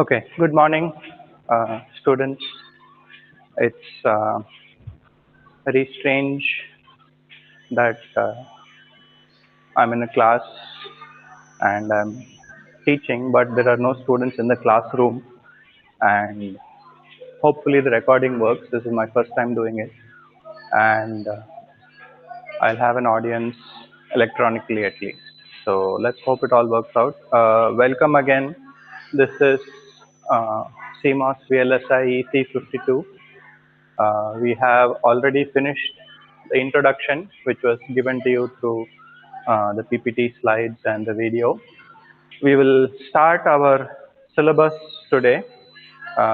Okay, good morning, students. It's very strange that I'm in a class and I'm teaching, but there are no students in the classroom. And hopefully, the recording works. This is my first time doing it, and I'll have an audience electronically at least. So let's hope it all works out. Welcome again. This is uh, CMOS VLSI EC52. We have already finished the introduction, which was given to you through the PPT slides and the video. We will start our syllabus today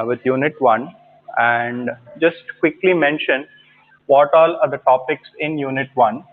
with Unit 1 and just quickly mention what all are the topics in Unit 1.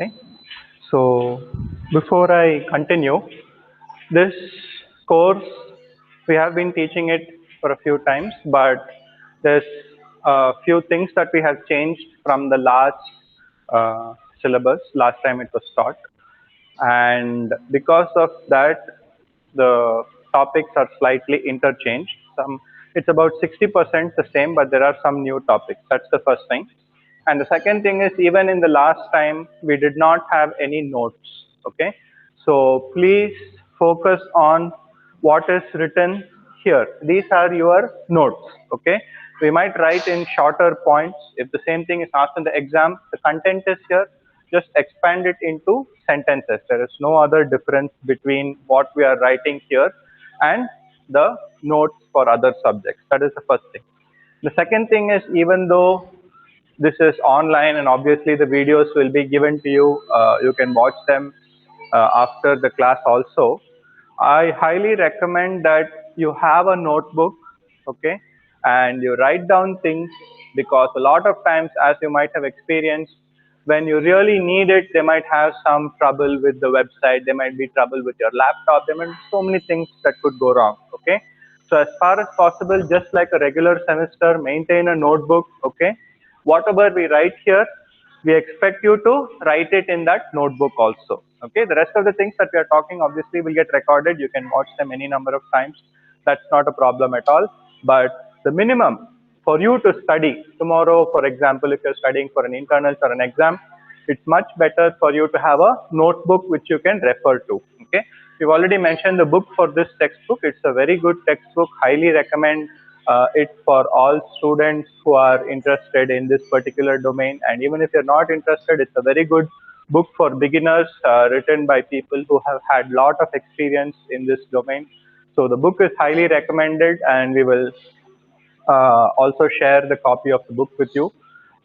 Okay. So before I continue, this course, we have been teaching it for a few times, but there's a few things that we have changed from the last syllabus, last time it was taught. And because of that, the topics are slightly interchanged. It's about 60% the same, but there are some new topics. That's the first thing. And the second thing is, even in the last time, we did not have any notes. Okay, so please focus on what is written here. These are your notes. Okay, we might write in shorter points. If the same thing is asked in the exam, the content is here. Just expand it into sentences. There is no other difference between what we are writing here and the notes for other subjects. That is the first thing. The second thing is, even though this is online and obviously the videos will be given to you, you can watch them after the class also. I highly recommend that you have a notebook, okay, and you write down things, because a lot of times, as you might have experienced, when you really need it, they might have some trouble with the website, there might be trouble with your laptop, there might be so many things that could go wrong, okay. So as far as possible, just like a regular semester, maintain a notebook, okay. Whatever we write here, we expect you to write it in that notebook also. Okay, the rest of the things that we are talking obviously will get recorded. You can watch them any number of times. That's not a problem at all. But the minimum for you to study tomorrow, for example, if you're studying for an internals or an exam, it's much better for you to have a notebook which you can refer to. Okay, we've already mentioned the book for this textbook. It's a very good textbook. Highly recommend it for all students who are interested in this particular domain. And even if you're not interested, it's a very good book for beginners, written by people who have had a lot of experience in this domain. So the book is highly recommended, and we will also share the copy of the book with you.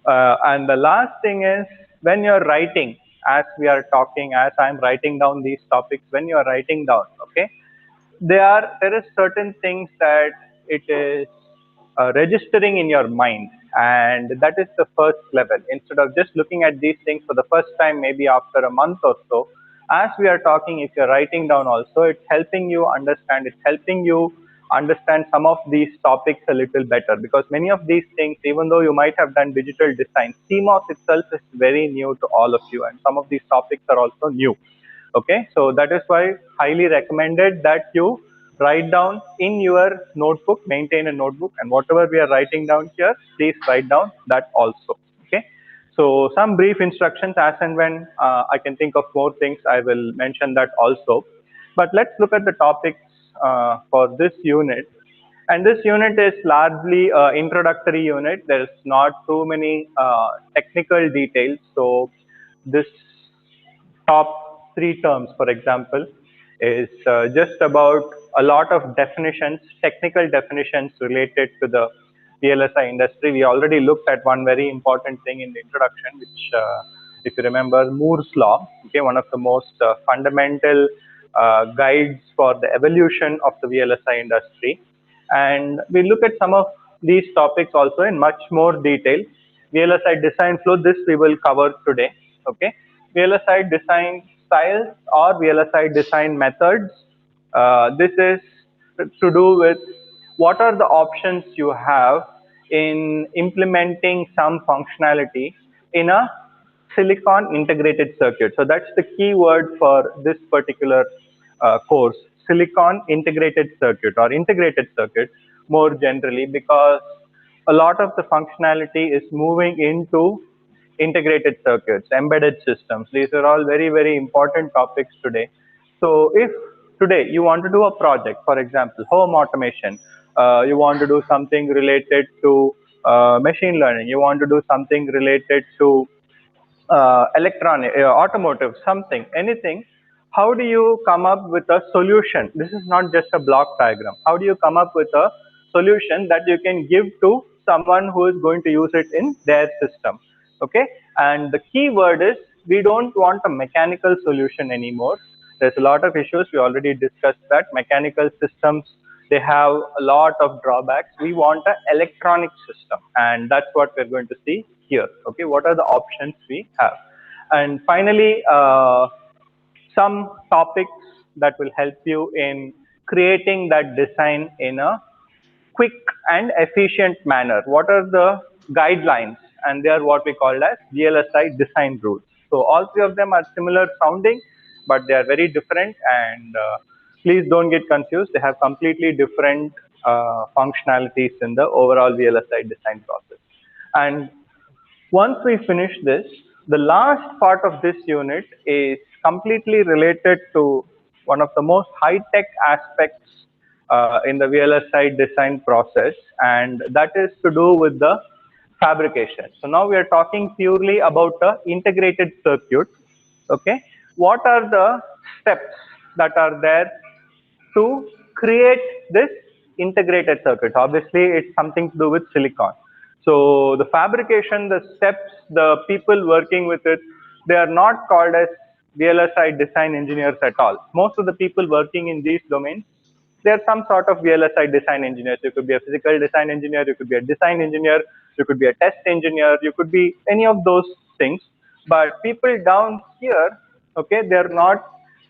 And the last thing is, when you're writing, as we are talking, as I'm writing down these topics, when you're writing down, okay, there is certain things that it is registering in your mind, and that is the first level. Instead of just looking at these things for the first time, maybe after a month or so, as we are talking, if you're writing down also, it's helping you understand, it's helping you understand some of these topics a little better, because many of these things, even though you might have done digital design, CMOS itself is very new to all of you, and some of these topics are also new. Okay, so that is why highly recommended that you write down in your notebook, maintain a notebook, and whatever we are writing down here, please write down that also. Okay, so some brief instructions, as and when I can think of more things, I will mention that also. But let's look at the topics for this unit. And this unit is largely introductory unit. There's not too many technical details. So this top three terms, for example, is just about a lot of definitions, technical definitions related to the VLSI industry. We already looked at one very important thing in the introduction, which, if you remember, Moore's law, okay, one of the most fundamental guides for the evolution of the VLSI industry. And we look at some of these topics also in much more detail. VLSI design flow, this we will cover today, okay. VLSI design styles or VLSI design methods. This is to do with what are the options you have in implementing some functionality in a silicon integrated circuit. So that's the key word for this particular course, silicon integrated circuit or integrated circuit more generally, because a lot of the functionality is moving into integrated circuits, embedded systems. These are all very, very important topics today. So if today you want to do a project, for example, home automation, you want to do something related to machine learning, you want to do something related to electronic, automotive, something, anything, how do you come up with a solution? This is not just a block diagram. How do you come up with a solution that you can give to someone who is going to use it in their system? Okay, and the key word is we don't want a mechanical solution anymore. There's a lot of issues. We already discussed that. Mechanical systems, they have a lot of drawbacks. We want an electronic system, and that's what we're going to see here. Okay, what are the options we have? And finally, some topics that will help you in creating that design in a quick and efficient manner. What are the guidelines? And they are what we call as VLSI design rules. So all three of them are similar sounding, but they are very different. And please don't get confused. They have completely different functionalities in the overall VLSI design process. And once we finish this, the last part of this unit is completely related to one of the most high-tech aspects in the VLSI design process, and that is to do with the fabrication. So now we are talking purely about the integrated circuit. Okay, what are the steps that are there to create this integrated circuit? Obviously, it's something to do with silicon. So the fabrication, the steps, the people working with it, they are not called as VLSI design engineers at all. Most of the people working in these domains, they are some sort of VLSI design engineers. You could be a physical design engineer, you could be a design engineer, you could be a test engineer, you could be any of those things. But people down here, okay, they are not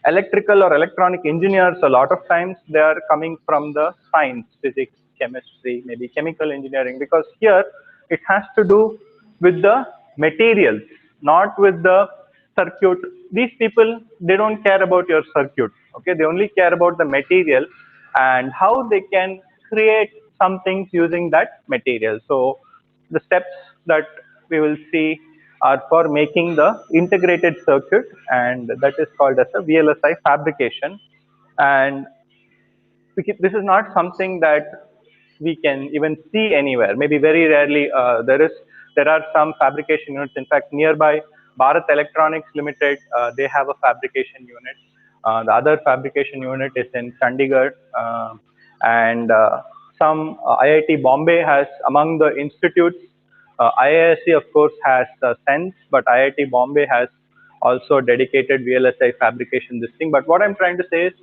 electrical or electronic engineers. A lot of times they are coming from the science, physics, chemistry, maybe chemical engineering, because here it has to do with the materials, not with the circuit. These people, they don't care about your circuit. Okay, they only care about the material and how they can create some things using that material. So the steps that we will see are for making the integrated circuit, and that is called as a VLSI fabrication. And this is not something that we can even see anywhere. Maybe very rarely there are some fabrication units. In fact, nearby Bharat Electronics Limited, they have a fabrication unit. The other fabrication unit is in Chandigarh, and some IIT Bombay has among the institutes. IISc of course has SENS, but IIT Bombay has also dedicated VLSI fabrication this thing. But what I'm trying to say is,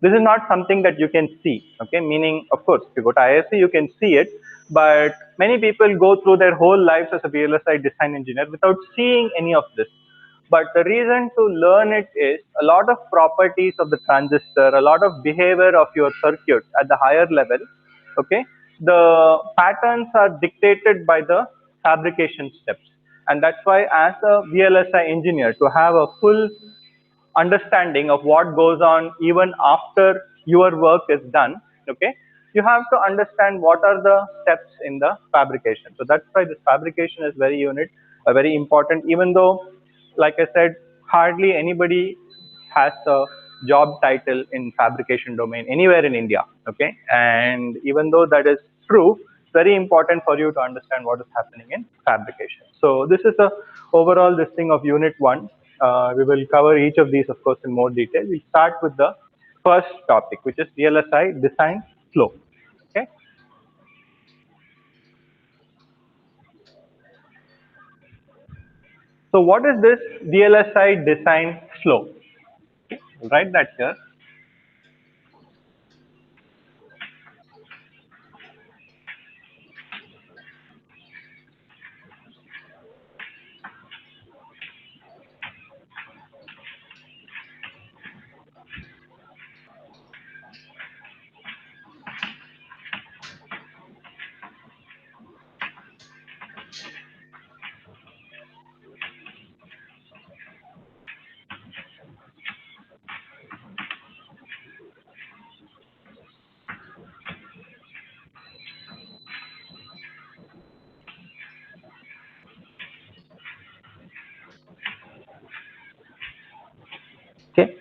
this is not something that you can see. Okay, meaning of course if you go to IISc you can see it, but many people go through their whole lives as a VLSI design engineer without seeing any of this. But the reason to learn it is a lot of properties of the transistor, a lot of behavior of your circuit at the higher level. Okay, the patterns are dictated by the fabrication steps, and that's why as a VLSI engineer, to have a full understanding of what goes on even after your work is done, okay, you have to understand what are the steps in the fabrication. So that's why this fabrication is very important, even though, like I said, hardly anybody has a job title in fabrication domain anywhere in India. Okay, and even though that is true, it's very important for you to understand what is happening in fabrication. So this is a overall this thing of unit 1. We will cover each of these, of course, in more detail. We'll start with the first topic, which is VLSI design flow. Okay. So what is this VLSI design flow? I'll write that here. Okay.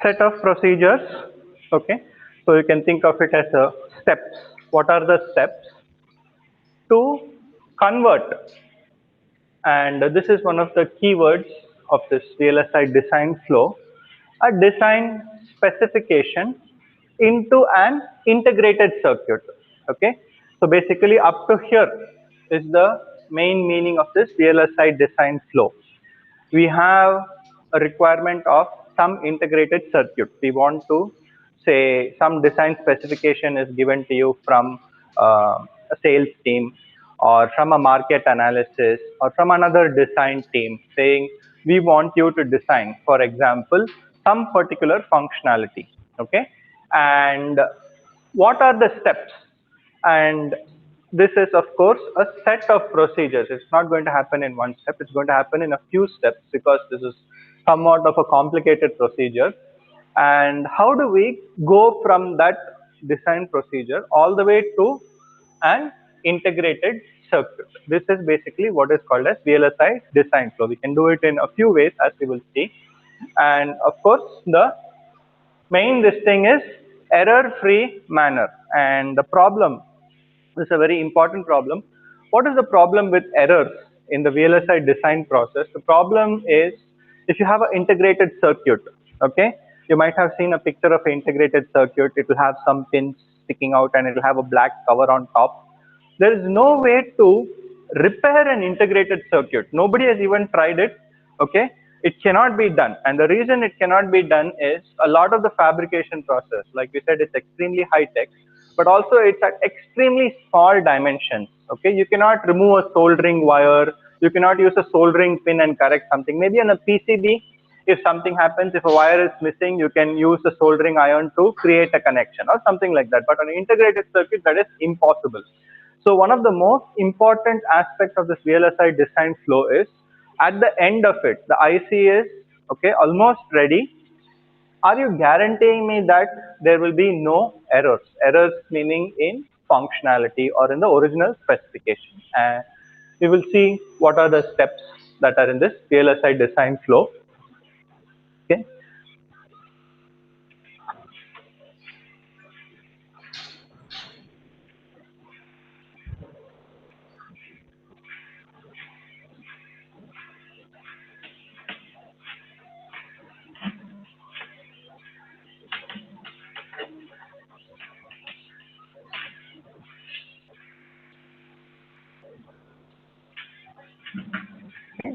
Set of procedures. Okay. So you can think of it as a steps. What are the steps to convert? And this is one of the keywords of this VLSI design flow, a design specification into an integrated circuit. Okay, so basically up to here is the main meaning of this VLSI design flow. We have a requirement of some integrated circuit. We want to say some design specification is given to you from a sales team or from a market analysis or from another design team saying we want you to design, for example, some particular functionality. Okay, and what are the steps? And this is, of course, a set of procedures. It's not going to happen in one step. It's going to happen in a few steps because this is somewhat of a complicated procedure. And how do we go from that design procedure all the way to an integrated circuit? This is basically what is called as VLSI design flow. We can do it in a few ways, as we will see. And of course, the main this thing is error-free manner. And the problem, this is a very important problem. What is the problem with errors in the VLSI design process? The problem is if you have an integrated circuit, okay, you might have seen a picture of an integrated circuit. It will have some pins sticking out and it will have a black cover on top. There is no way to repair an integrated circuit. Nobody has even tried it. Okay, it cannot be done, and the reason it cannot be done is a lot of the fabrication process, like we said, it's extremely high tech, but also it's at extremely small dimensions. Okay, you cannot remove a soldering wire, you cannot use a soldering pin and correct something. Maybe on a PCB, if something happens, if a wire is missing, you can use a soldering iron to create a connection or something like that. But on an integrated circuit, that is impossible. So one of the most important aspects of this VLSI design flow is at the end of it, the IC is okay, almost ready. Are you guaranteeing me that there will be no errors? Errors meaning in functionality or in the original specification. And we will see what are the steps that are in this VLSI design flow. Okay.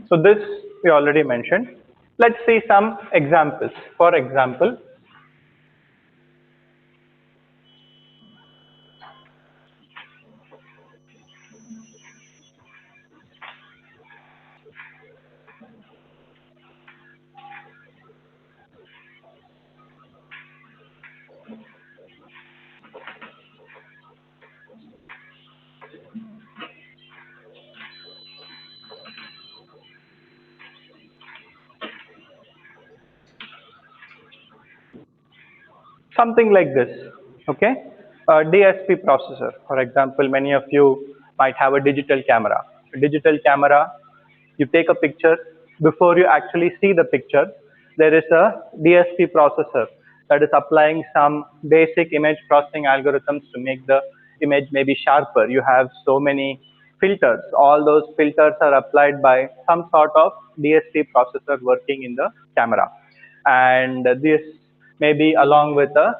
So this we already mentioned. Let's see some examples. For example, something like this. Okay, a DSP processor. For example, many of you might have a digital camera. A digital camera, you take a picture, before you actually see the picture, there is a DSP processor that is applying some basic image processing algorithms to make the image maybe sharper. You have so many filters. All those filters are applied by some sort of DSP processor working in the camera. And this may be along with a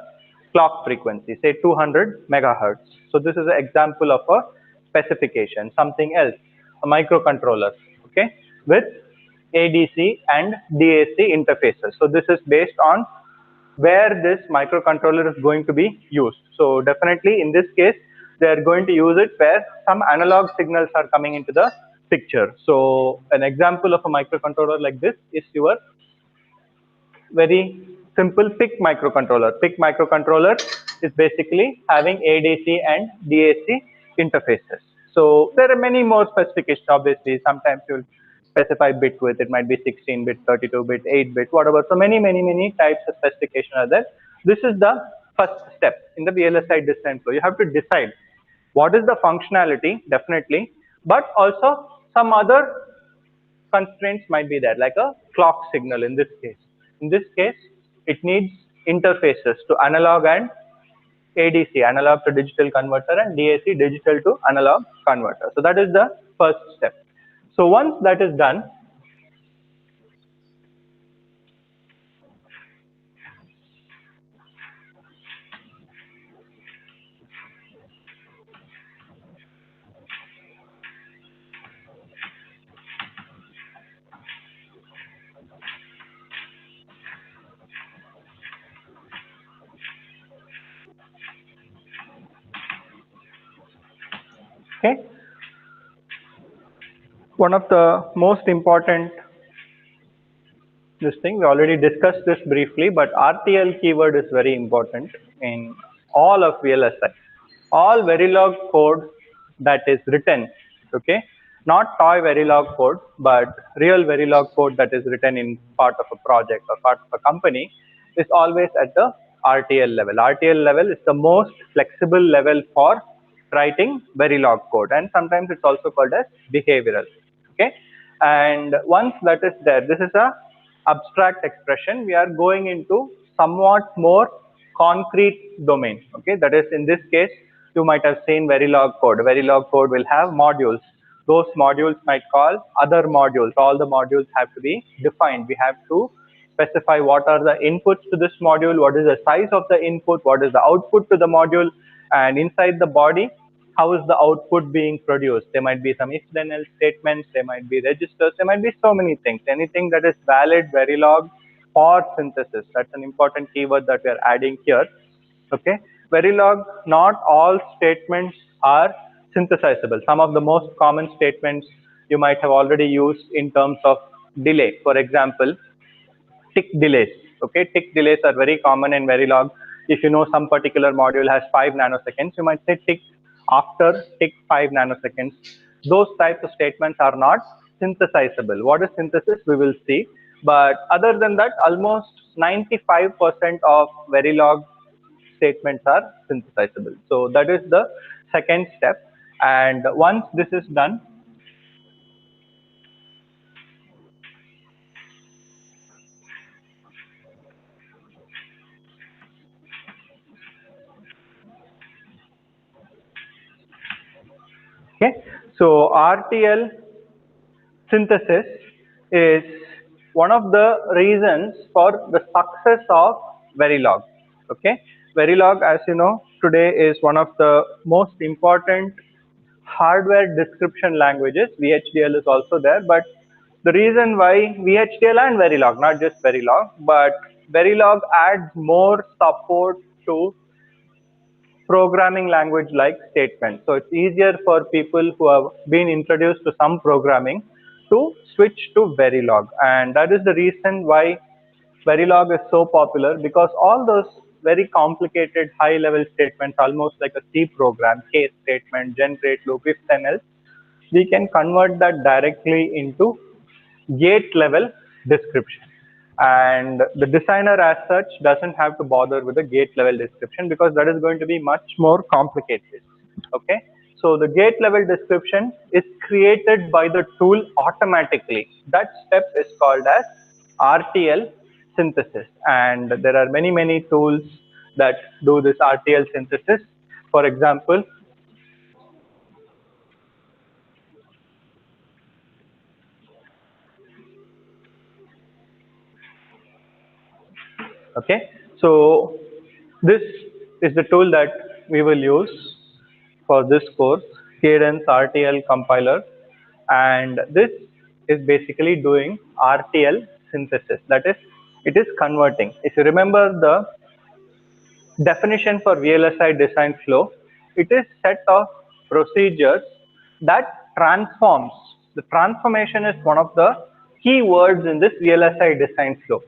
clock frequency, say 200 megahertz. So this is an example of a specification. Something else, a microcontroller, okay, with ADC and DAC interfaces. So this is based on where this microcontroller is going to be used. So definitely in this case, they are going to use it where some analog signals are coming into the picture. So an example of a microcontroller like this is your very simple PIC microcontroller. PIC microcontroller is basically having ADC and DAC interfaces. So there are many more specifications. Obviously, sometimes you'll specify bit width. It might be 16-bit, 32-bit, 8-bit, whatever. So many types of specification are there. This is the first step in the VLSI design flow. You have to decide what is the functionality, definitely, but also some other constraints might be there, like a clock signal in this case. In this case, it needs interfaces to analog and ADC, analog to digital converter, and DAC, digital to analog converter. So that is the first step. So once that is done, okay, one of the most important this thing, we already discussed this briefly, but RTL keyword is very important in all of VLSI. All Verilog code that is written, okay, not toy Verilog code, but real Verilog code that is written in part of a project or part of a company is always at the RTL level. RTL level is the most flexible level for writing Verilog code, and sometimes it's also called as behavioral, okay. And once that is there, this is a abstract expression. We are going into somewhat more concrete domain, okay. That is, in this case, you might have seen Verilog code. Verilog code will have modules. Those modules might call other modules. All the modules have to be defined. We have to specify what are the inputs to this module, what is the size of the input, what is the output to the module, and inside the body, how is the output being produced. There might be some if then else statements, there might be registers, there might be so many things. Anything that is valid Verilog for synthesis. That's an important keyword that we are adding here. Okay. Verilog, not all statements are synthesizable. Some of the most common statements you might have already used in terms of delay. For example, tick delays. Okay, tick delays are very common in Verilog. If you know some particular module has 5 nanoseconds, you might say tick after tick 5 nanoseconds. Those types of statements are not synthesizable. What is synthesis? We will see. But other than that, almost 95% of Verilog statements are synthesizable. So that is the second step. And once this is done, okay, so RTL synthesis is one of the reasons for the success of Verilog. Okay, Verilog, as you know, today is one of the most important hardware description languages. VHDL is also there, but the reason why VHDL and Verilog, not just Verilog, but Verilog adds more support to programming language like statements. So it's easier for people who have been introduced to some programming to switch to Verilog. And that is the reason why Verilog is so popular, because all those very complicated high level statements, almost like a C program, case statement, generate loop, if then else, we can convert that directly into gate level description. And the designer as such doesn't have to bother with the gate level description, because that is going to be much more complicated. Okay, So the gate level description is created by the tool automatically. That step is called as RTL synthesis, and there are many tools that do this RTL synthesis. For example, okay, so this is the tool that we will use for this course, Cadence RTL compiler, and this is basically doing RTL synthesis. That is, it is converting. If you remember the definition for VLSI design flow, it is set of procedures that transforms. The transformation is one of the key words in this VLSI design flow.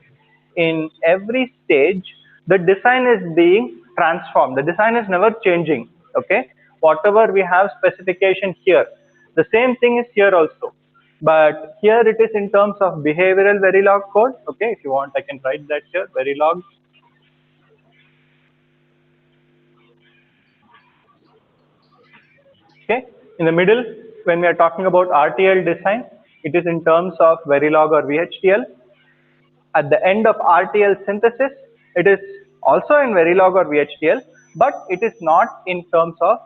In every stage, the design is being transformed. The design is never changing. Okay, whatever we have specification here, the same thing is here also. But here it is in terms of behavioral Verilog code. Okay, if you want, I can write that here. Verilog. Okay, in the middle, when we are talking about RTL design, it is in terms of Verilog or VHDL. At the end of RTL synthesis, it is also in Verilog or VHDL, but it is not in terms of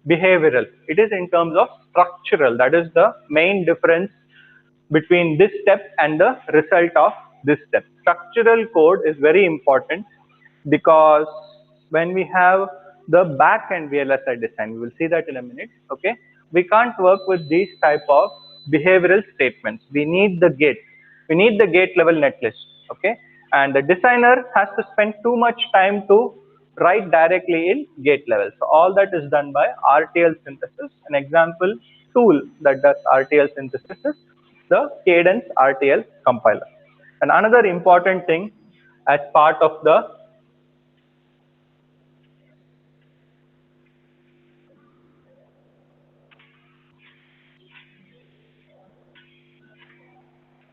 behavioral. It is in terms of structural. That is the main difference between this step and the result of this step. Structural code is very important because when we have the back end VLSI design, we will see that in a minute. Okay, we can't work with these type of behavioral statements. We need the gate. We need the gate level netlist. Okay, and the designer has to spend too much time to write directly in gate level. So all that is done by RTL synthesis. An example tool that does RTL synthesis is the Cadence RTL compiler. And another important thing as part of the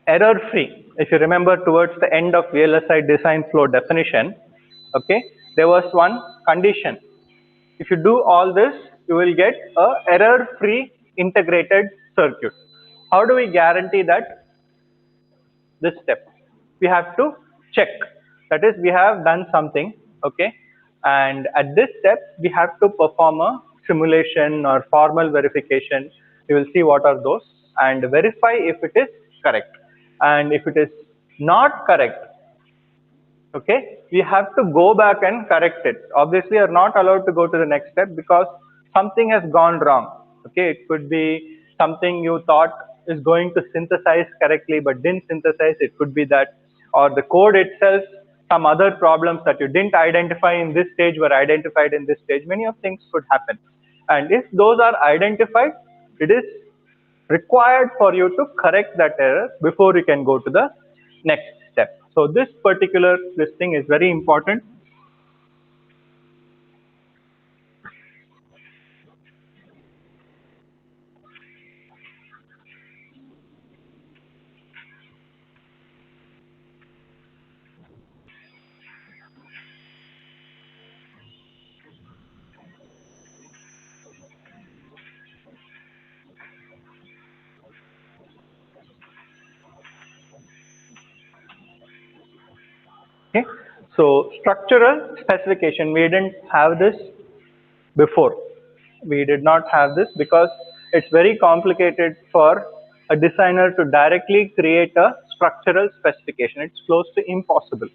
error free, if you remember towards the end of VLSI design flow definition, okay, there was one condition. If you do all this, you will get a error free integrated circuit. How do we guarantee that? This step, we have to check, that is, we have done something, okay, and at this step we have to perform a simulation or formal verification. You will see what are those and verify if it is correct, and if it is not correct, okay, we have to go back and correct it. Obviously, you are not allowed to go to the next step because something has gone wrong. Okay, it could be something you thought is going to synthesize correctly but didn't synthesize. It could be that, or the code itself, some other problems that you didn't identify in this stage were identified in this stage. Many of things could happen, and if those are identified, it is required for you to correct that error before you can go to the next step. So this particular thing is very important. Okay, so structural specification, we didn't have this before. We did not have this because it's very complicated for a designer to directly create a structural specification. It's close to impossible,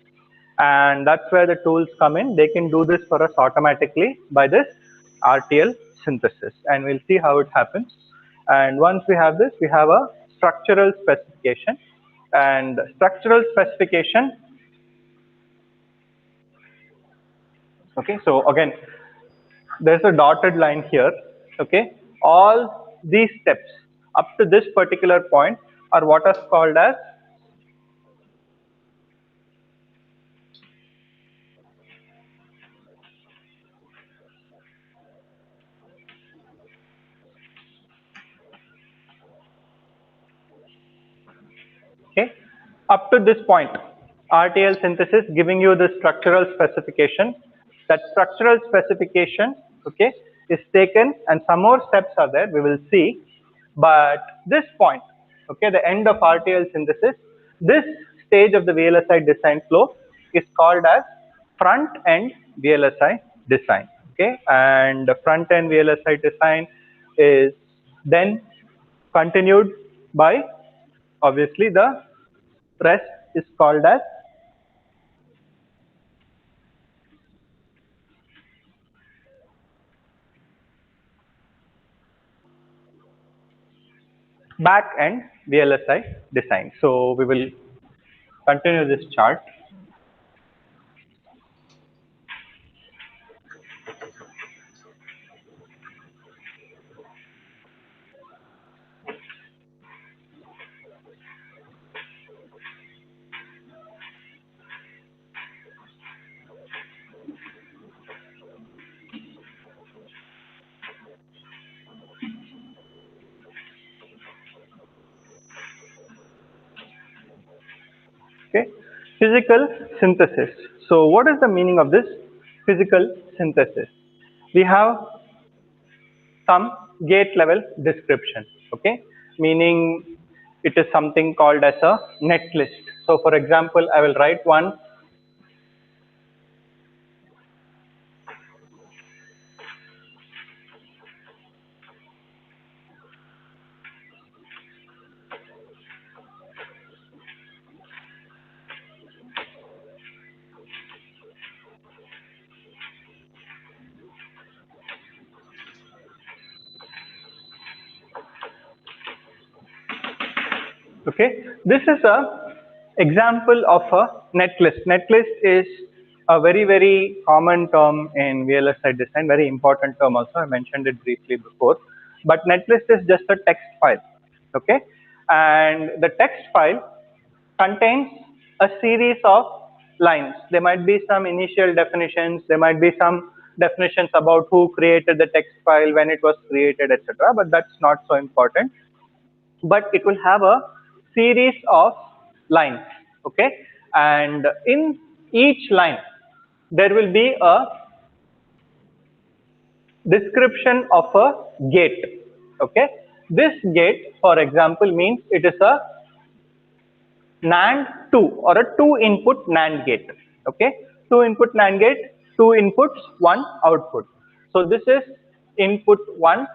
and that's where the tools come in. They can do this for us automatically by this RTL synthesis, and we'll see how it happens. And once we have this, we have a structural specification, and structural specification. Okay, so again, there's a dotted line here. Okay, all these steps up to this particular point are what is called as okay. Up to this point, RTL synthesis giving you the structural specification. That structural specification, okay, is taken and some more steps are there, we will see. But this point, okay, the end of RTL synthesis, this stage of the VLSI design flow is called as front end VLSI design. Okay, and the front end VLSI design is then continued by, obviously, the rest is called as back end VLSI design. So we will continue this chart. Okay, physical synthesis. So what is the meaning of this physical synthesis? We have some gate level description, okay, meaning it is something called as a net list. So for example, I will write one. Okay, this is a example of a netlist. Netlist is a very common term in VLSI design, very important term also. I mentioned it briefly before. But netlist is just a text file. Okay, and the text file contains a series of lines. There might be some initial definitions. There might be some definitions about who created the text file, when it was created, etc. But that's not so important. But it will have a series of lines, okay, and in each line there will be a description of a gate. Okay, this gate, for example, means it is a NAND 2 or a 2 input NAND gate. Okay, 2 input NAND gate, 2 inputs, 1 output. So this is input 1,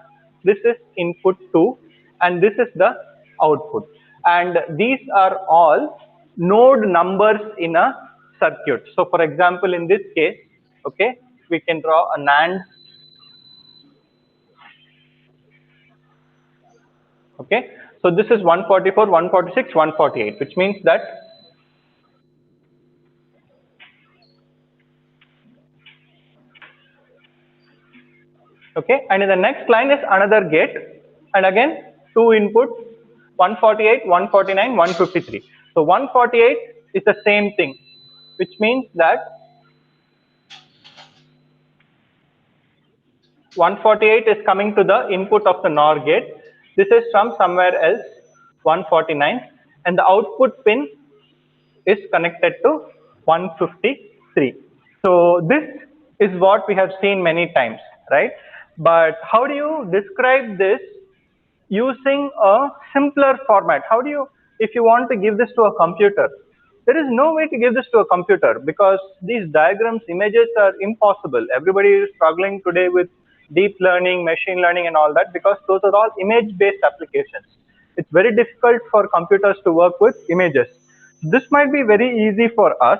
this is input 2, and this is the output. And these are all node numbers in a circuit. So for example, in this case, okay, we can draw a NAND. Okay, so this is 144, 146, 148, which means that okay, and in the next line is another gate, and again 2 inputs, 148, 149, 153. So 148 is the same thing, which means that 148 is coming to the input of the NOR gate. This is from somewhere else, 149, and the output pin is connected to 153. So this is what we have seen many times, right? But how do you describe this using a simpler format? How do you, if you want to give this to a computer, there is no way to give this to a computer because these diagrams, images are impossible. Everybody is struggling today with deep learning, machine learning and all that because those are all image-based applications. It's very difficult for computers to work with images. This might be very easy for us,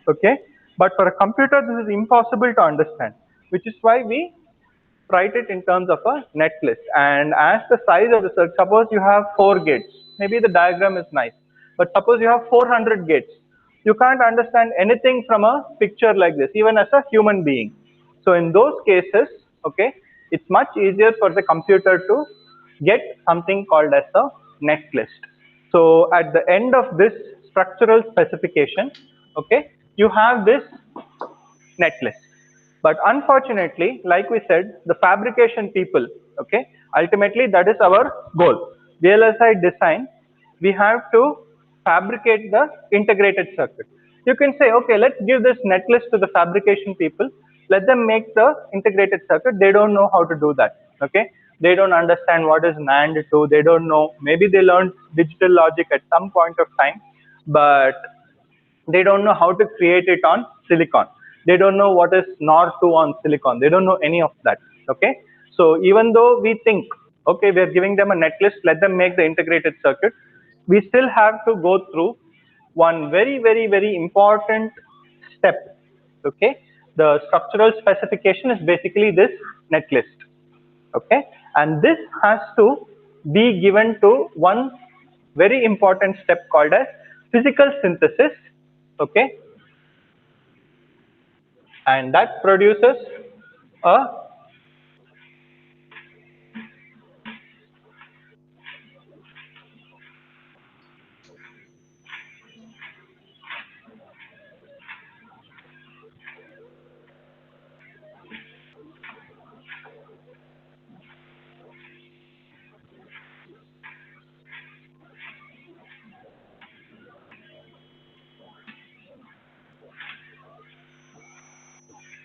okay, but for a computer this is impossible to understand, which is why we write it in terms of a netlist. And as the size of the circuit, suppose you have 4 gates, maybe the diagram is nice, but suppose you have 400 gates, you can't understand anything from a picture like this, even as a human being. So in those cases, okay, it's much easier for the computer to get something called as a netlist. So at the end of this structural specification, okay, you have this netlist. But unfortunately, like we said, the fabrication people, okay, ultimately that is our goal. VLSI design, we have to fabricate the integrated circuit. You can say, okay, let's give this netlist to the fabrication people. let them make the integrated circuit. They don't know how to do that. Okay, they don't understand what is NAND to, they don't know, maybe they learned digital logic at some point of time, but they don't know how to create it on silicon. They don't know what is NOR 2 on silicon. They don't know any of that. Okay, so even though we think, okay, we are giving them a netlist, let them make the integrated circuit, we still have to go through one very important step. Okay, the structural specification is basically this netlist. Okay, and this has to be given to one very important step called as physical synthesis. Okay, and that produces a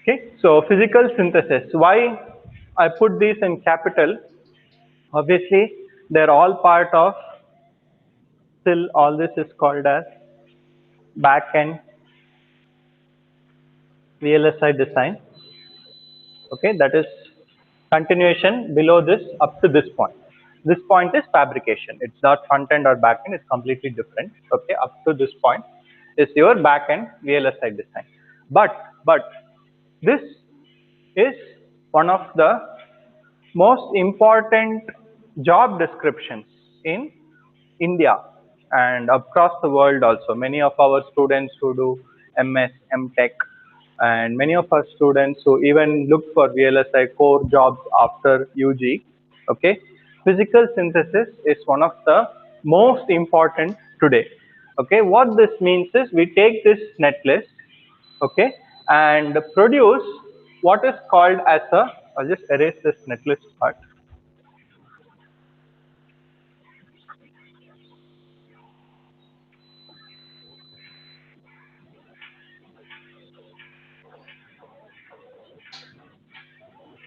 okay. So physical synthesis. Why I put these in capital? Obviously, they're all part of, still all this is called as back-end VLSI design. Okay, that is continuation below this up to this point. This point is fabrication. It's not front end or back end, it's completely different. Okay, up to this point is your back end VLSI design. But this is one of the most important job descriptions in India and across the world also. Many of our students who do MS, MTech, and many of our students who even look for VLSI core jobs after UG, okay, physical synthesis is one of the most important today. Okay, what this means is we take this netlist, okay, and produce what is called as a, I'll just erase this netlist part.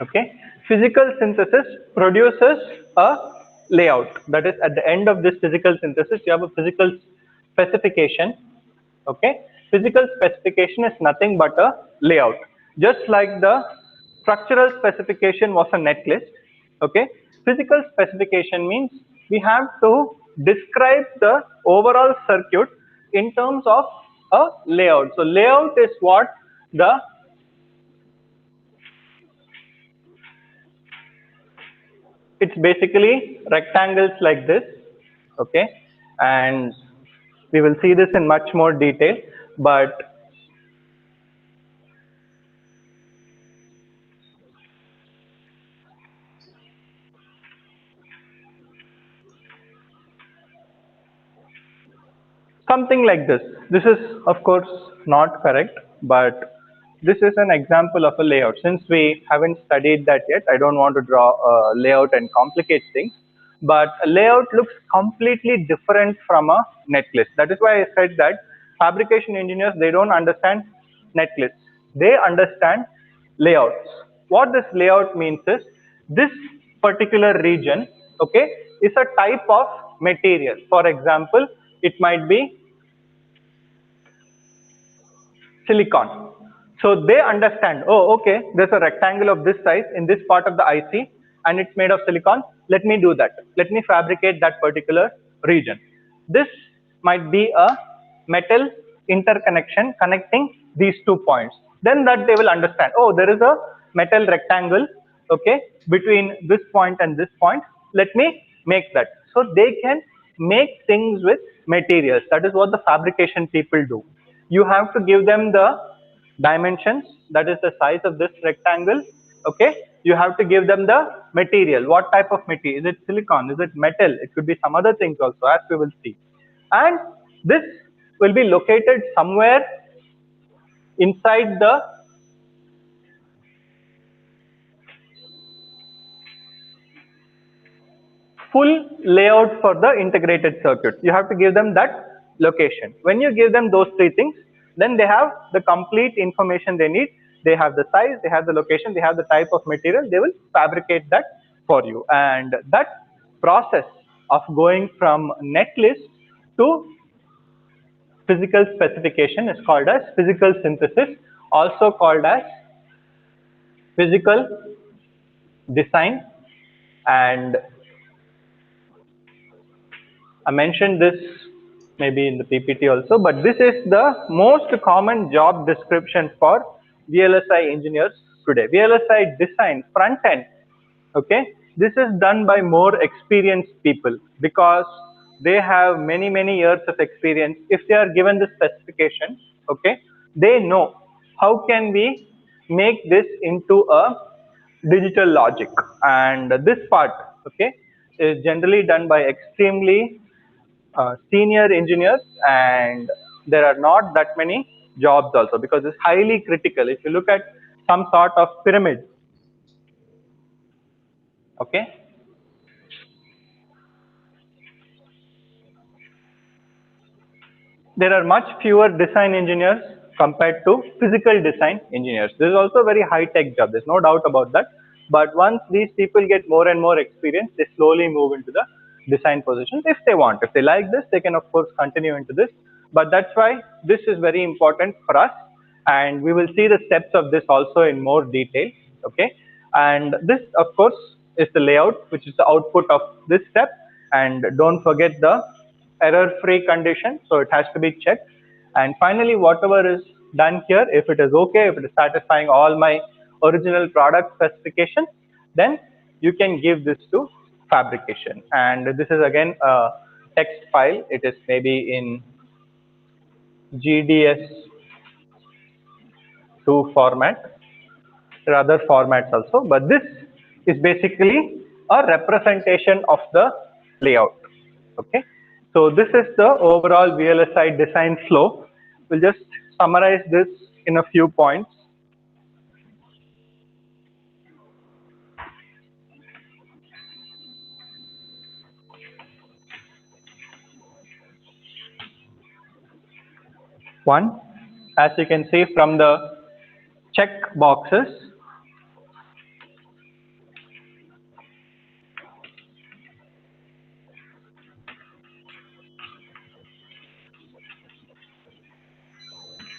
Okay, physical synthesis produces a layout. That is, at the end of this physical synthesis, you have a physical specification. Okay, physical specification is nothing but a layout. Just like the structural specification was a netlist. Okay, physical specification means we have to describe the overall circuit in terms of a layout. So layout is what the, it's basically rectangles like this. Okay, and we will see this in much more detail, but something like this. This is of course not correct, but this is an example of a layout. Since we haven't studied that yet, I don't want to draw a layout and complicate things, but a layout looks completely different from a netlist. That is why I said that fabrication engineers, they don't understand netlists, they understand layouts. What this layout means is this particular region, okay, is a type of material. For example, it might be silicon. So they understand, oh, okay, there's a rectangle of this size in this part of the IC and it's made of silicon. Let me do that. Let me fabricate that particular region. This might be a metal interconnection connecting these 2 points. Then that they will understand, oh, there is a metal rectangle, okay, between this point and this point. Let me make that. So they can make things with materials. That is what the fabrication people do. You have to give them the dimensions, that is the size of this rectangle. Okay, you have to give them the material. What type of material? Is it silicon? Is it metal? It could be some other things also, as we will see. And this will be located somewhere inside the full layout for the integrated circuit. You have to give them that location. When you give them those 3 things, then they have the complete information they need they have the size, they have the location, they have the type of material, they will fabricate that for you. And that process of going from net list to physical specification is called as physical synthesis, also called as physical design. And I mentioned this maybe in the PPT also, but this is the most common job description for VLSI engineers today. VLSI design front end, okay, this is done by more experienced people because they have many years of experience. If they are given the specification, okay, they know how can we make this into a digital logic, and this part, okay, is generally done by extremely senior engineers, and there are not that many jobs also because it's highly critical. If you look at some sort of pyramid, okay, there are much fewer design engineers compared to physical design engineers. This is also a very high tech job, there's no doubt about that. But once these people get more and more experience, they slowly move into the design positions if they want. If they like this, they can of course continue into this. But that's why this is very important for us, and we will see the steps of this also in more detail. Okay, and this of course is the layout, which is the output of this step. And don't forget the error free condition, so it has to be checked. And finally, whatever is done here, if it is okay, if it is satisfying all my original product specifications, then you can give this to fabrication. And this is again a text file, it is maybe in GDS2 format. There are other formats also, but this is basically a representation of the layout. Okay, so this is the overall VLSI design flow. We'll just summarize this in a few points. One, as you can see from the check boxes,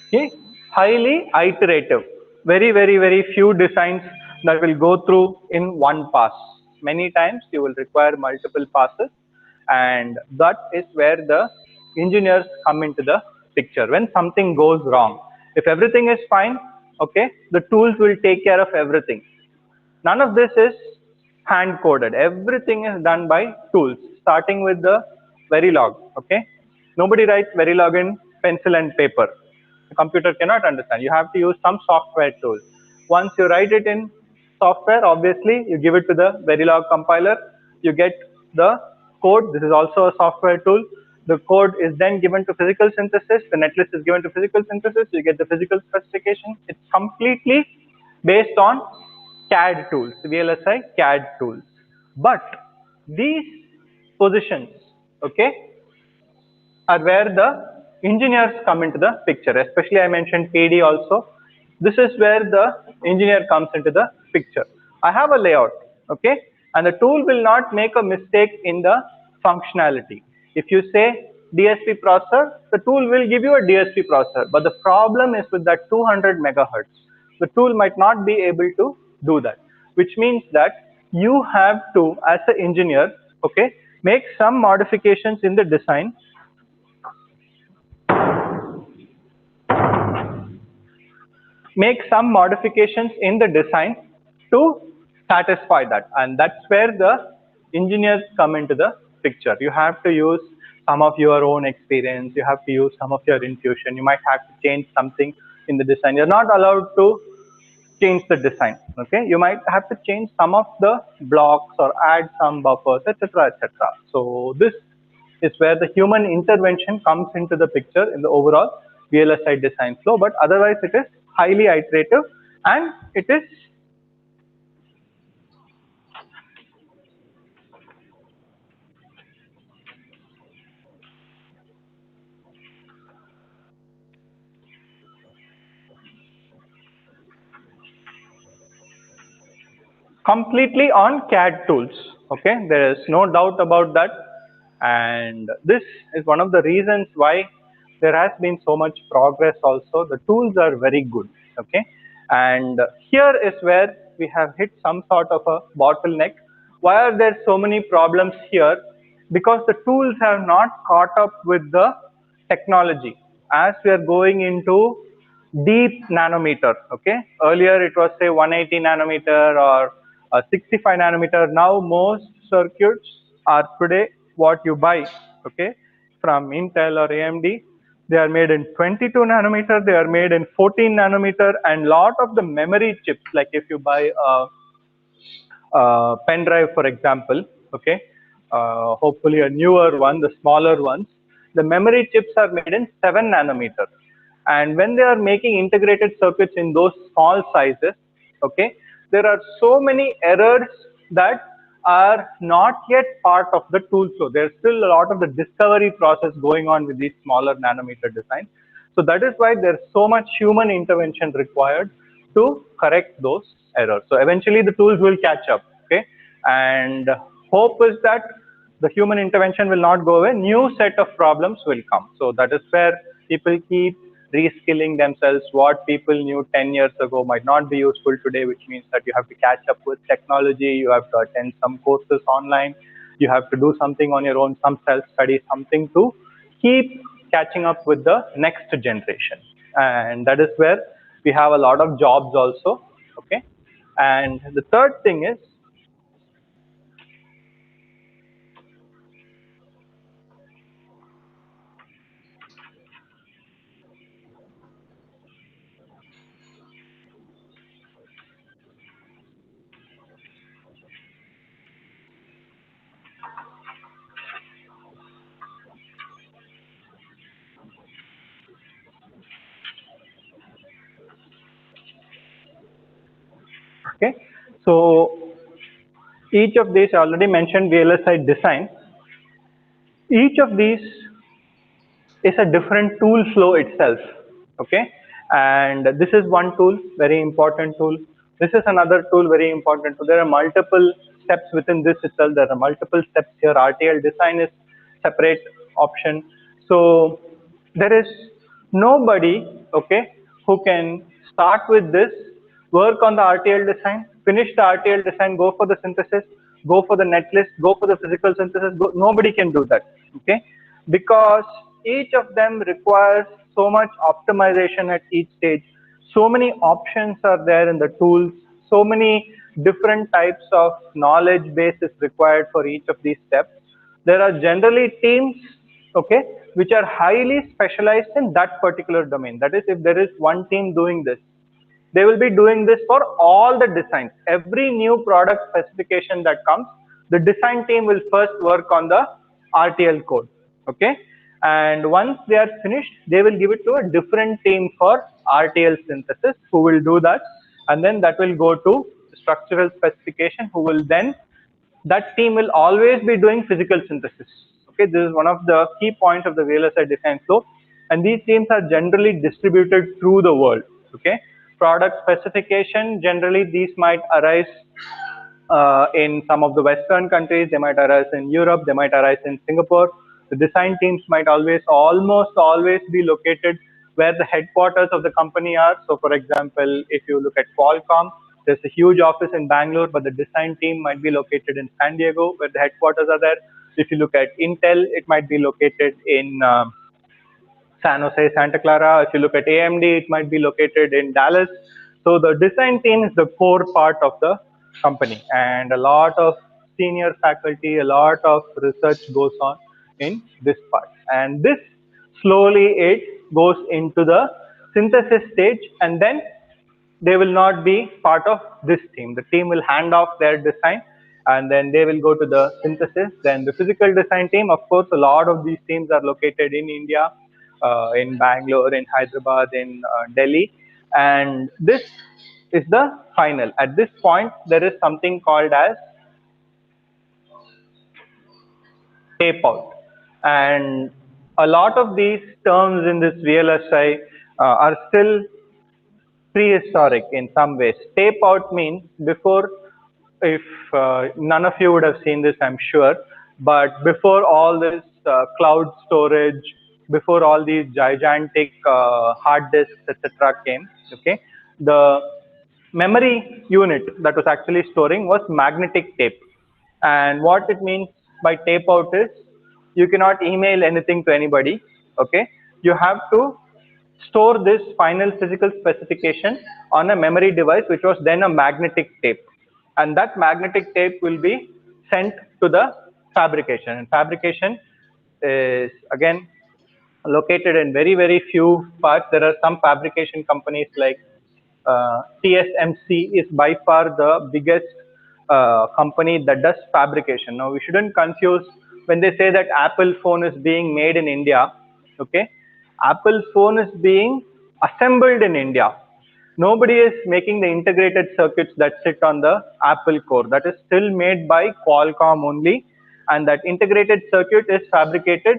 okay, highly iterative, very few designs that will go through in one pass. Many times you will require multiple passes, and that is where the engineers come into the picture. When something goes wrong, if everything is fine, okay, the tools will take care of everything. None of this is hand coded, everything is done by tools, starting with the Verilog. Okay, nobody writes Verilog in pencil and paper. The computer cannot understand, you have to use some software tool. Once you write it in software, obviously you give it to the Verilog compiler, you get the code. This is also a software tool. The code is then given to physical synthesis, the netlist is given to physical synthesis, you get the physical specification. It's completely based on CAD tools, VLSI CAD tools. But these positions, okay, are where the engineers come into the picture. Especially I mentioned PD also. This is where the engineer comes into the picture. I have a layout, okay, and the tool will not make a mistake in the functionality. If you say DSP processor, the tool will give you a DSP processor, but the problem is with that 200 megahertz. The tool might not be able to do that, which means that you have to, as an engineer, okay, make some modifications in the design, to satisfy that, and that's where the engineers come into the picture. You have to use some of your own experience, you have to use some of your intuition, you might have to change something in the design. You're not allowed to change the design, okay, you might have to change some of the blocks or add some buffers, etc., etc. So this is where the human intervention comes into the picture in the overall VLSI design flow. But otherwise it is highly iterative, and it is completely on CAD tools. Okay, there is no doubt about that, and this is one of the reasons why there has been so much progress. Also, the tools are very good. Okay, and here is where we have hit some sort of a bottleneck. Why are there so many problems here? Because the tools have not caught up with the technology as we are going into deep nanometer. Okay, earlier it was say 180 nanometer or 65 nanometer. Now most circuits are today what you buy, okay, from Intel or AMD, they are made in 22 nanometer, they are made in 14 nanometer, and lot of the memory chips, like if you buy a pen drive, for example, okay, hopefully a newer one, the smaller ones, the memory chips are made in 7 nanometer. And when they are making integrated circuits in those small sizes, okay, there are so many errors that are not yet part of the tool flow. There's still a lot of the discovery process going on with these smaller nanometer designs. So that is why there's so much human intervention required to correct those errors. So eventually the tools will catch up, okay? And hope is that the human intervention will not go away, new set of problems will come. So that is where people keep reskilling themselves. What people knew 10 years ago might not be useful today, which means that you have to catch up with technology, you have to attend some courses online, you have to do something on your own, some self-study, something to keep catching up with the next generation. And that is where we have a lot of jobs also, okay? And the third thing is, okay, so each of these, I already mentioned VLSI design. Each of these is a different tool flow itself, okay? And this is one tool, very important tool. This is another tool, very important tool. There are multiple steps within this itself. There are multiple steps here. RTL design is separate option. So there is nobody, okay, who can start with this, work on the RTL design, finish the RTL design, go for the synthesis, go for the netlist, go for the physical synthesis. Nobody can do that, okay? Because each of them requires so much optimization at each stage. So many options are there in the tools. So many different types of knowledge base is required for each of these steps. There are generally teams, okay, which are highly specialized in that particular domain. That is, if there is one team doing this, they will be doing this for all the designs. Every new product specification that comes, the design team will first work on the RTL code, okay? And once they are finished, they will give it to a different team for RTL synthesis, who will do that. And then that will go to structural specification, who will then, that team will always be doing physical synthesis. Okay, this is one of the key points of the VLSI design flow, and these teams are generally distributed through the world. Okay, product specification, generally these might arise in some of the Western countries, they might arise in Europe, they might arise in Singapore. The design teams might almost always be located where the headquarters of the company are. So for example, if you look at Qualcomm, there's a huge office in Bangalore, but the design team might be located in San Diego, where the headquarters are there. If you look at Intel, it might be located in San Jose, Santa Clara. If you look at AMD, it might be located in Dallas. So the design team is the core part of the company, and a lot of senior faculty, a lot of research goes on in this part. And this slowly it goes into the synthesis stage, and then they will not be part of this team. The team will hand off their design and then they will go to the synthesis. Then the physical design team, of course, a lot of these teams are located in India, in Bangalore, in Hyderabad, in Delhi. And this is the final. At this point, there is something called as tape out. And a lot of these terms in this VLSI are still prehistoric in some ways. Tape out means before if none of you would have seen this, I'm sure, but before all this cloud storage, before all these gigantic hard disks, etc., came, okay, the memory unit that was actually storing was magnetic tape. And what it means by tape out is you cannot email anything to anybody, okay? You have to store this final physical specification on a memory device, which was then a magnetic tape. And that magnetic tape will be sent to the fabrication. And fabrication is again located in very, very few parts. There are some fabrication companies like TSMC is by far the biggest company that does fabrication. Now, we shouldn't confuse when they say that Apple phone is being made in India. Okay, Apple phone is being assembled in India. Nobody is making the integrated circuits that sit on the Apple core. That is still made by Qualcomm only, and that integrated circuit is fabricated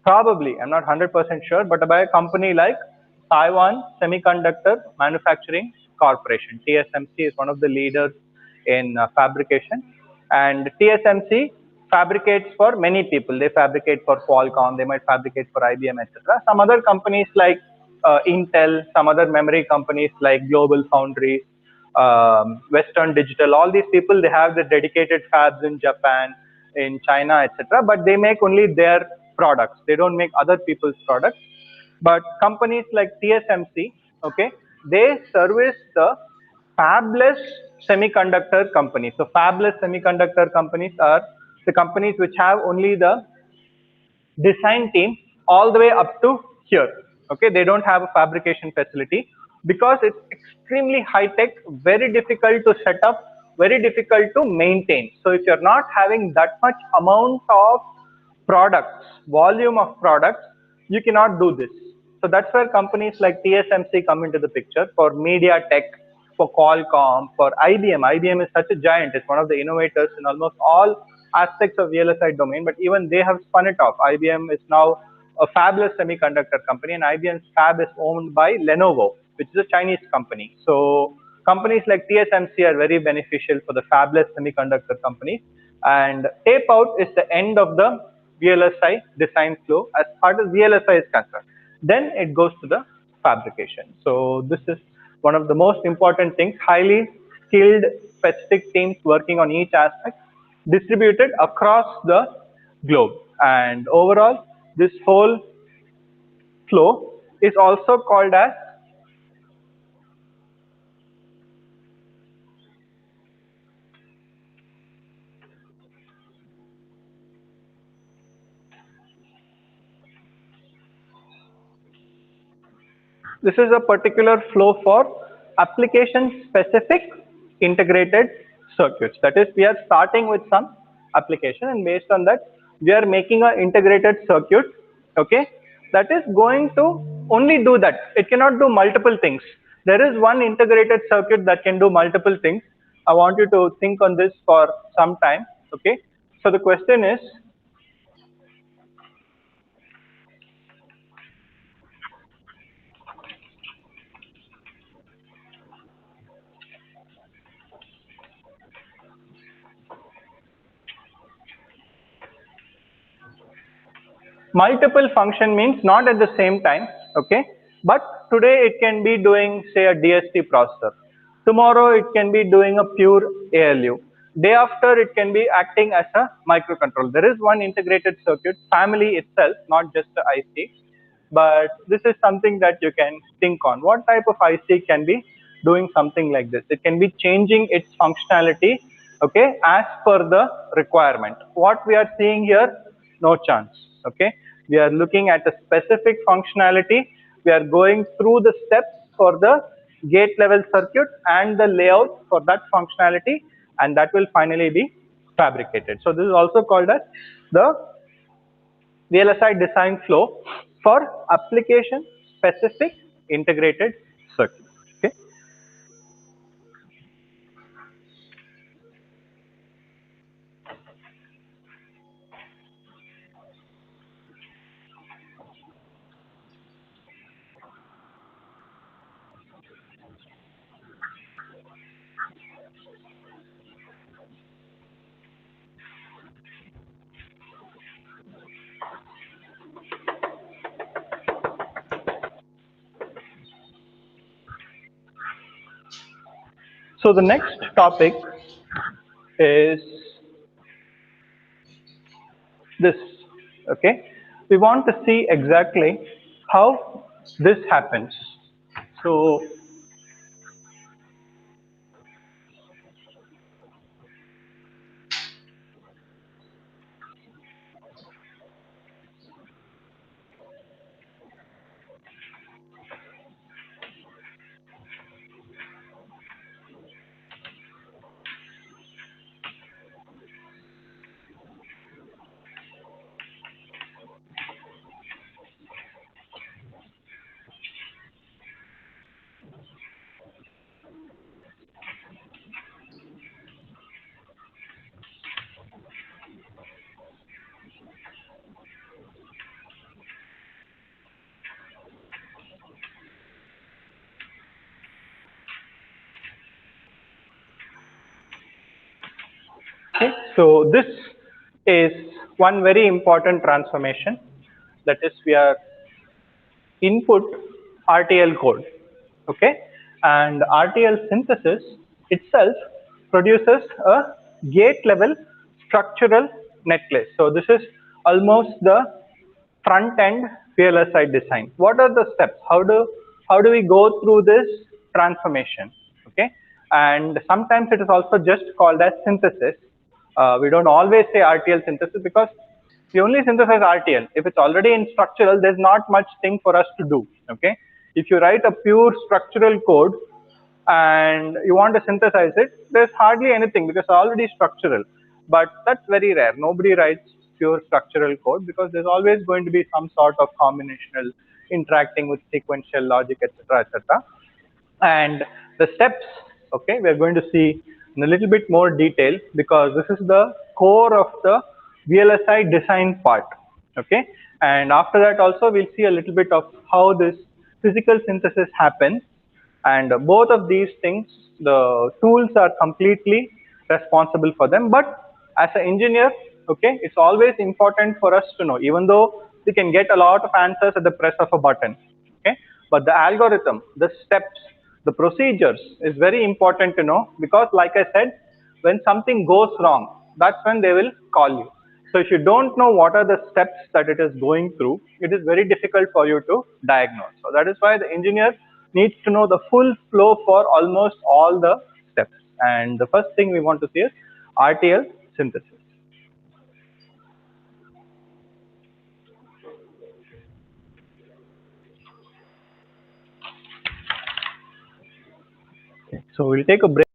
probably, I'm not 100% sure, but by a company like Taiwan Semiconductor Manufacturing Corporation. TSMC is one of the leaders in fabrication, and TSMC fabricates for many people. They fabricate for Qualcomm, they might fabricate for IBM, etc. Some other companies like Intel, some other memory companies like Global Foundries, Western Digital, all these people, they have the dedicated fabs in Japan, in China, etc. But they make only their products. They don't make other people's products. But companies like TSMC, okay, they service the fabless semiconductor companies. So fabless semiconductor companies are the companies which have only the design team all the way up to here. Okay, they don't have a fabrication facility because it's extremely high tech, very difficult to set up, very difficult to maintain. So if you're not having that much amount of products, volume of products, you cannot do this. So that's where companies like TSMC come into the picture, for MediaTek, for Qualcomm, for IBM. IBM is such a giant. It's one of the innovators in almost all aspects of VLSI domain, but even they have spun it off. IBM is now a fabless semiconductor company, and IBM's fab is owned by Lenovo, which is a Chinese company. So companies like TSMC are very beneficial for the fabless semiconductor companies. And tape out is the end of the VLSI design flow as far as VLSI is concerned. Then it goes to the fabrication. So this is one of the most important things, highly skilled specific teams working on each aspect, distributed across the globe. And overall, this whole flow is also called as this is a particular flow for application specific integrated circuits. That is, we are starting with some application, and based on that, we are making an integrated circuit, okay, that is going to only do that. It cannot do multiple things. There is one integrated circuit that can do multiple things. I want you to think on this for some time, okay. So the question is, multiple function means not at the same time, okay, but today it can be doing, say, a DST processor. Tomorrow it can be doing a pure ALU. Day after it can be acting as a microcontroller. There is one integrated circuit family itself, not just the IC, but this is something that you can think on. What type of IC can be doing something like this? It can be changing its functionality, okay, as per the requirement. What we are seeing here, no chance, okay. We are looking at a specific functionality. We are going through the steps for the gate level circuit and the layout for that functionality, and that will finally be fabricated. So this is also called as the VLSI design flow for application specific integrated circuit. Okay. So the next topic is this. Okay, we want to see exactly how this happens. So okay, so this is one very important transformation. That is, we are input RTL code, okay, and RTL synthesis itself produces a gate level structural netlist. So this is almost the front end VLSI design. What are the steps? How do we go through this transformation? Okay, and sometimes it is also just called as synthesis. We don't always say RTL synthesis because we only synthesize RTL. If it's already in structural, there's not much thing for us to do. Okay, if you write a pure structural code and you want to synthesize it, there's hardly anything because it's already structural. But that's very rare. Nobody writes pure structural code because there's always going to be some sort of combinational interacting with sequential logic, etc., etc. And the steps, okay, we're going to see in a little bit more detail because this is the core of the VLSI design part, okay. And after that also we'll see a little bit of how this physical synthesis happens, and both of these things, the tools are completely responsible for them. But as an engineer, okay, it's always important for us to know, even though we can get a lot of answers at the press of a button, okay, but the algorithm, the steps, the procedures is very important to know, because like I said, when something goes wrong, that's when they will call you. So if you don't know what are the steps that it is going through, it is very difficult for you to diagnose. So that is why the engineer needs to know the full flow for almost all the steps. And the first thing we want to see is RTL synthesis. So we'll take a break.